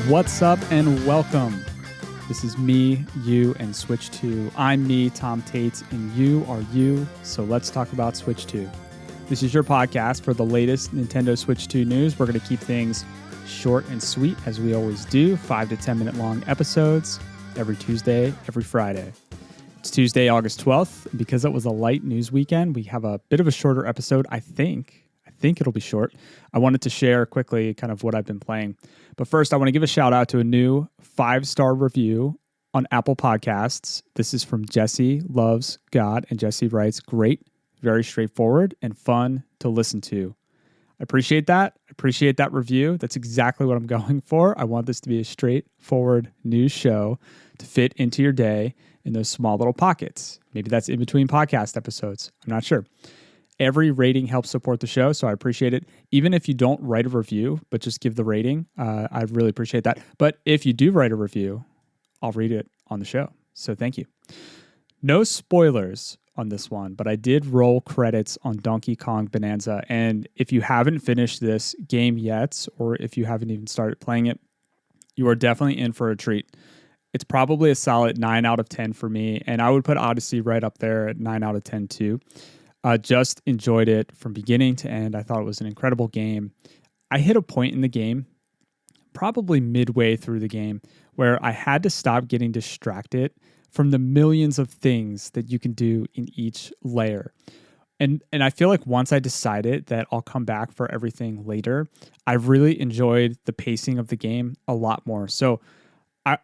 What's up and welcome. This is me, you, and Switch 2. I'm me, Tom Tate, and you are you, so let's talk about Switch 2. This is your podcast for the latest Nintendo Switch 2 news. We're going to keep things short and sweet, as we always do, 5 to 10 minute long episodes every Tuesday, every Friday. It's Tuesday, August 12th. Because it was a light news weekend, we have a bit of a shorter episode, I think it'll be short. I wanted to share quickly kind of what I've been playing. But first, I want to give a shout out to a new 5-star review on Apple Podcasts. This is from Jesse Loves God, and Jesse writes, great, very straightforward, and fun to listen to. I appreciate that. I appreciate that review. That's exactly what I'm going for. I want this to be a straightforward news show to fit into your day in those small little pockets. Maybe that's in between podcast episodes. I'm not sure. Every rating helps support the show, so I appreciate it. Even if you don't write a review, but just give the rating, I really appreciate that. But if you do write a review, I'll read it on the show. So thank you. No spoilers on this one, but I did roll credits on Donkey Kong Bananza. And if you haven't finished this game yet, or if you haven't even started playing it, you are definitely in for a treat. It's probably a solid 9 out of 10 for me, and I would put Odyssey right up there at 9 out of 10 too. Just enjoyed it from beginning to end. I thought it was an incredible game. I hit a point in the game, probably midway through the game, where I had to stop getting distracted from the millions of things that you can do in each layer. And I feel like once I decided that I'll come back for everything later, I really enjoyed the pacing of the game a lot more. So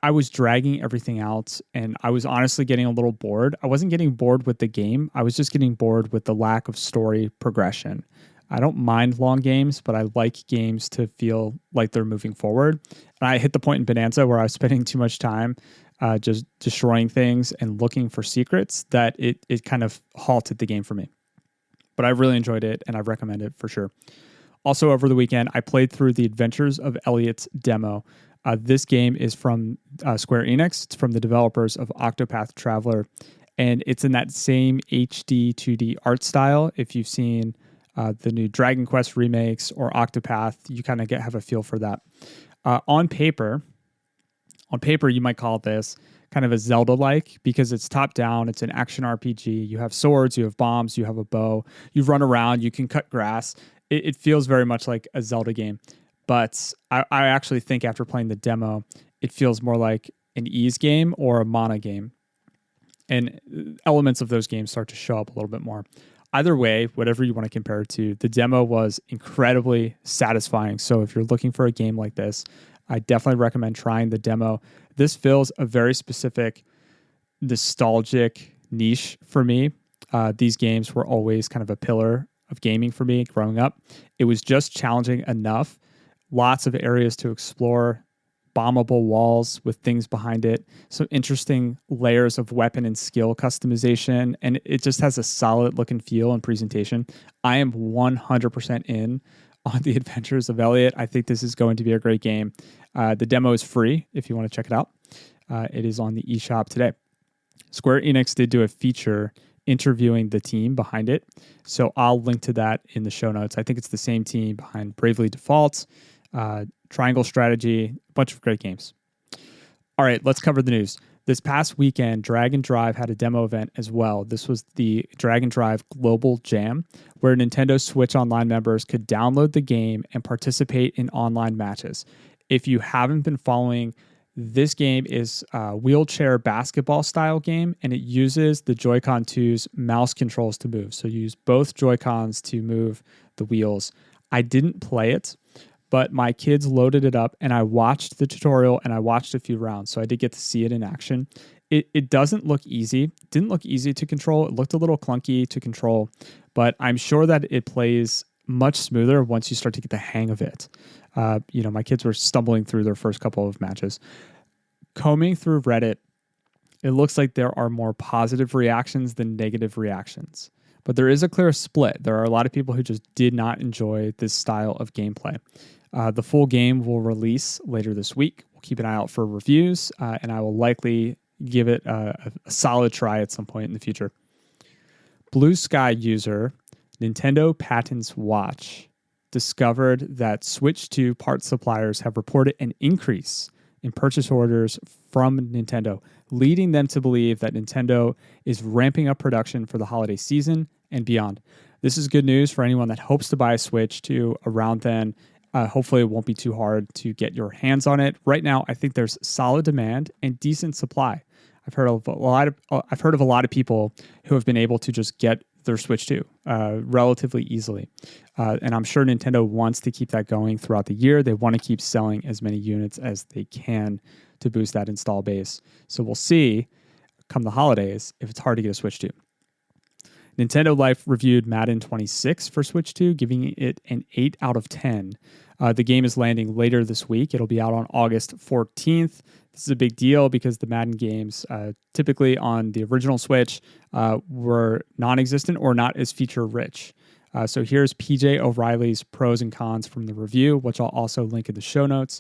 I was dragging everything out, and I was honestly getting a little bored. I wasn't getting bored with the game. I was just getting bored with the lack of story progression. I don't mind long games, but I like games to feel like they're moving forward. And I hit the point in Bananza where I was spending too much time just destroying things and looking for secrets that it kind of halted the game for me. But I really enjoyed it, and I recommend it for sure. Also, over the weekend, I played through the Adventures of Elliot's demo. This game is from Square Enix. It's from the developers of Octopath Traveler, and it's in that same HD 2D art style. If you've seen the new Dragon Quest remakes or Octopath, you kind of have a feel for that. On paper, you might call this kind of a Zelda-like because it's top-down. It's an action RPG. You have swords, you have bombs, you have a bow. You run around, you can cut grass. It feels very much like a Zelda game. But I actually think after playing the demo, it feels more like an Ys game or a Mana game. And elements of those games start to show up a little bit more. Either way, whatever you want to compare it to, the demo was incredibly satisfying. So if you're looking for a game like this, I definitely recommend trying the demo. This fills a very specific nostalgic niche for me. These games were always kind of a pillar of gaming for me growing up. It was just challenging enough. Lots of areas to explore, bombable walls with things behind it, some interesting layers of weapon and skill customization, and it just has a solid look and feel and presentation. I am 100% in on the Adventures of Elliot. I think this is going to be a great game. The demo is free if you want to check it out. It is on the eShop today. Square Enix did do a feature interviewing the team behind it, so I'll link to that in the show notes. I think it's the same team behind Bravely Default, Triangle Strategy, a bunch of great games. All right, let's cover the news. This past weekend, Drag and Drive had a demo event as well. This was the Drag and Drive Global Jam, where Nintendo Switch Online members could download the game and participate in online matches. If you haven't been following, this game is a wheelchair basketball style game, and it uses the Joy-Con 2's mouse controls to move. So you use both Joy-Cons to move the wheels. I didn't play it, but my kids loaded it up, and I watched the tutorial, and I watched a few rounds, so I did get to see it in action. It doesn't look easy. It didn't look easy to control. It looked a little clunky to control, but I'm sure that it plays much smoother once you start to get the hang of it. My kids were stumbling through their first couple of matches. Combing through Reddit, it looks like there are more positive reactions than negative reactions. But there is a clear split. There are a lot of people who just did not enjoy this style of gameplay. The full game will release later this week. We'll keep an eye out for reviews, and I will likely give it a solid try at some point in the future. Blue Sky user Nintendo Patents Watch discovered that Switch 2 part suppliers have reported an increase in purchase orders from Nintendo, leading them to believe that Nintendo is ramping up production for the holiday season and beyond. This is good news for anyone that hopes to buy a Switch 2 around then. Hopefully it won't be too hard to get your hands on it. Right now, I think there's solid demand and decent supply. I've heard of a lot of people who have been able to just get their Switch 2 relatively easily. And I'm sure Nintendo wants to keep that going throughout the year. They want to keep selling as many units as they can to boost that install base. So we'll see come the holidays if it's hard to get a Switch 2. Nintendo Life reviewed Madden 26 for Switch 2, giving it an 8 out of 10. The game is landing later this week. It'll be out on August 14th. This is a big deal because the Madden games, typically on the original Switch, were non-existent or not as feature-rich. So here's PJ O'Reilly's pros and cons from the review, which I'll also link in the show notes.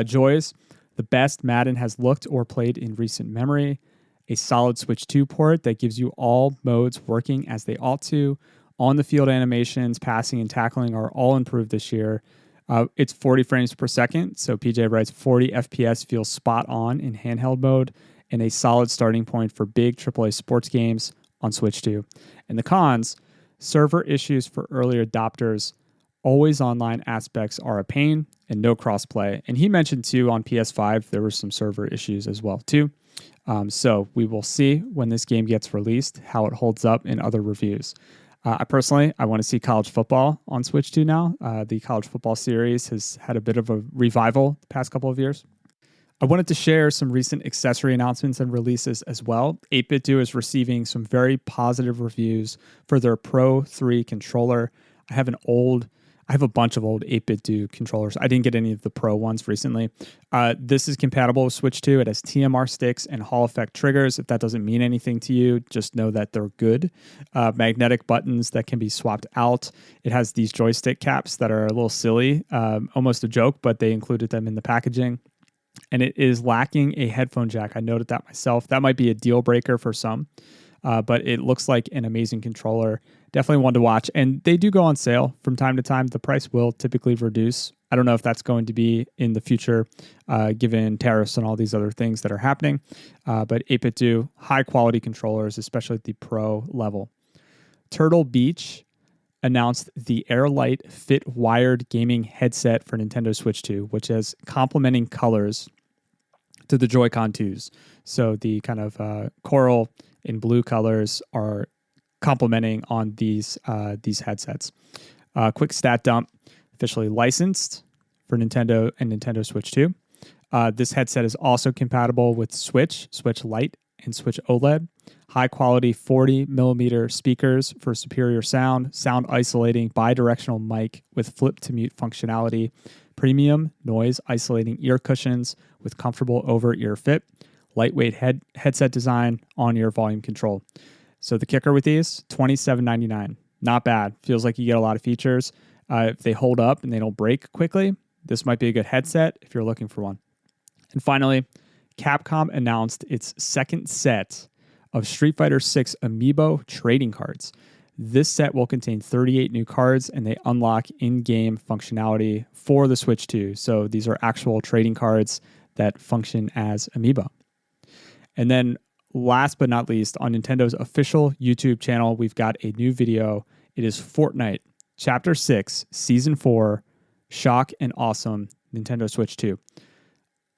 Joys, the best Madden has looked or played in recent memory. A solid Switch 2 port that gives you all modes working as they ought to. On-the-field animations, passing, and tackling are all improved this year. It's 40 frames per second, so PJ writes 40 FPS feels spot on in handheld mode, and a solid starting point for big AAA sports games on Switch 2. And the cons, server issues for early adopters, always online aspects are a pain, and no crossplay. And he mentioned too on PS5 there were some server issues as well too. So we will see when this game gets released how it holds up in other reviews. I want to see college football on Switch 2 now. The college football series has had a bit of a revival the past couple of years. I wanted to share some recent accessory announcements and releases as well. 8BitDo is receiving some very positive reviews for their Pro 3 controller. I have a bunch of old 8BitDo controllers. I didn't get any of the Pro ones recently. This is compatible with Switch 2. It has TMR sticks and Hall effect triggers. If that doesn't mean anything to you, just know that they're good. Magnetic buttons that can be swapped out. It has these joystick caps that are a little silly, almost a joke, but they included them in the packaging. And it is lacking a headphone jack. I noted that myself. That might be a deal breaker for some. But it looks like an amazing controller. Definitely one to watch. And they do go on sale from time to time. The price will typically reduce. I don't know if that's going to be in the future, given tariffs and all these other things that are happening. But 8BitDo, high quality controllers, especially at the Pro level. Turtle Beach announced the Airlight Fit wired gaming headset for Nintendo Switch 2, which has complementing colors to the Joy-Con 2s. So the kind of coral and blue colors are complementing on these headsets. Quick stat dump, officially licensed for Nintendo and Nintendo Switch 2. This headset is also compatible with Switch Lite, and Switch OLED. High quality 40 millimeter speakers for superior sound isolating bidirectional mic with flip to mute functionality, premium noise isolating ear cushions with comfortable over-ear fit, lightweight headset design, on-ear volume control. So the kicker with these, $27.99. Not bad. Feels like you get a lot of features. If they hold up and they don't break quickly, this might be a good headset if you're looking for one. And finally, Capcom announced its second set of Street Fighter VI Amiibo trading cards. This set will contain 38 new cards, and they unlock in-game functionality for the Switch 2. So these are actual trading cards that function as Amiibo. And then last but not least, on Nintendo's official YouTube channel, we've got a new video. It is Fortnite, Chapter 6, Season 4, Shock and Awesome, Nintendo Switch 2.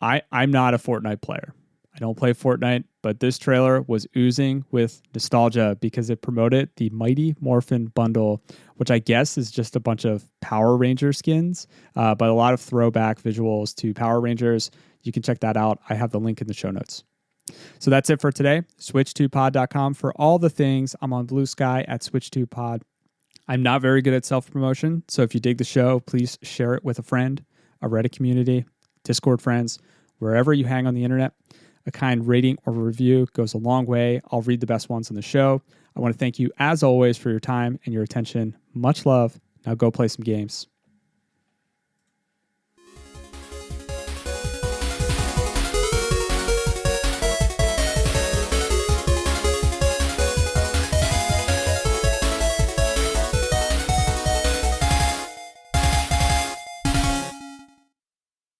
I'm not a Fortnite player. I don't play Fortnite, but this trailer was oozing with nostalgia because it promoted the Mighty Morphin Bundle, which I guess is just a bunch of Power Ranger skins, but a lot of throwback visuals to Power Rangers. You can check that out. I have the link in the show notes. So that's it for today. Switch2pod.com for all the things. I'm on Blue Sky at Switch2pod. I'm not very good at self-promotion, so if you dig the show, please share it with a friend, a Reddit community, Discord friends, wherever you hang on the internet. A kind rating or review goes a long way. I'll read the best ones on the show. I want to thank you, as always, for your time and your attention. Much love. Now go play some games.